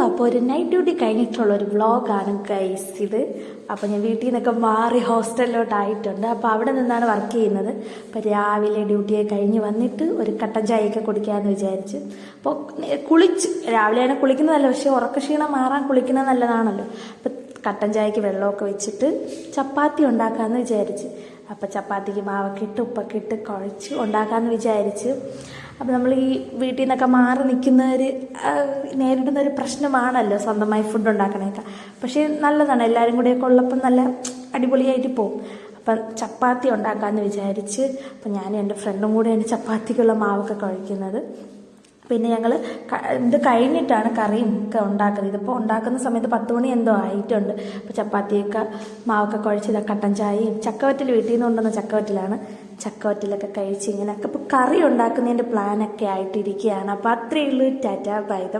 അപ്പോൾ ഒരു night duty കഴിഞ്ഞിട്ടുള്ള ഒരു വ്ളോഗാണ് ഗൈസ് ഇത്. അപ്പോൾ ഞാൻ വീട്ടിൽ നിന്നൊക്കെ മാറി ഹോസ്റ്റലിലോട്ടായിട്ടുണ്ട്. അപ്പോൾ അവിടെ നിന്നാണ് വർക്ക് ചെയ്യുന്നത്. അപ്പോൾ രാവിലെ ഡ്യൂട്ടിയെ കഴിഞ്ഞ് വന്നിട്ട് ഒരു കട്ടൻ ചായയൊക്കെ കുടിക്കാമെന്ന് വിചാരിച്ച് അപ്പോൾ കുളിച്ച്, രാവിലെയാണ് കുളിക്കുന്നതല്ല, പക്ഷേ ഉറക്കക്ഷീണം മാറാൻ കുളിക്കുന്നത് നല്ലതാണല്ലോ. അപ്പോൾ കട്ടൻ ചായക്ക് വെള്ളമൊക്കെ വെച്ചിട്ട് ചപ്പാത്തി ഉണ്ടാക്കാമെന്ന് വിചാരിച്ച്. അപ്പോൾ ചപ്പാത്തിക്ക് മാവൊക്കെ ഇട്ട് ഉപ്പൊക്കെ ഇട്ട് കുഴച്ച് ഉണ്ടാക്കാമെന്ന് വിചാരിച്ച്. അപ്പോൾ നമ്മൾ ഈ വീട്ടിൽ നിന്നൊക്കെ മാറി നിൽക്കുന്നവർ നേരിടുന്നൊരു പ്രശ്നമാണല്ലോ സ്വന്തമായി ഫുഡ് ഉണ്ടാക്കണേക്കെ. പക്ഷേ നല്ലതാണ്, എല്ലാവരും കൂടെയൊക്കെ ഉള്ളപ്പം നല്ല അടിപൊളിയായിട്ട് പോകും. അപ്പം ചപ്പാത്തി ഉണ്ടാക്കാമെന്ന് വിചാരിച്ച്. അപ്പം ഞാനും എൻ്റെ ഫ്രണ്ടും കൂടെയാണ് ചപ്പാത്തിക്കുള്ള മാവൊക്കെ കുഴയ്ക്കുന്നത്. പിന്നെ ഞങ്ങൾ ഇത് കഴിഞ്ഞിട്ടാണ് കറിയും ഒക്കെ ഉണ്ടാക്കുന്നത്. ഇതിപ്പോൾ ഉണ്ടാക്കുന്ന സമയത്ത് 10 മണി എന്തോ ആയിട്ടുണ്ട്. അപ്പോൾ ചപ്പാത്തിയൊക്കെ മാവൊക്കെ കുഴച്ച് കട്ടൻ ചായയും ചക്കവറ്റൽ വീട്ടിൽ നിന്ന് കൊണ്ടുവന്ന ചക്കവറ്റലാണ്, ചക്കവറ്റലൊക്കെ കഴിച്ച് ഇങ്ങനെയൊക്കെ ഇപ്പോൾ കറി ഉണ്ടാക്കുന്നതിൻ്റെ പ്ലാനൊക്കെ ആയിട്ടിരിക്കുകയാണ്. അപ്പോൾ അത്രയേ ഉള്ളൂ. ടാറ്റ ബൈ.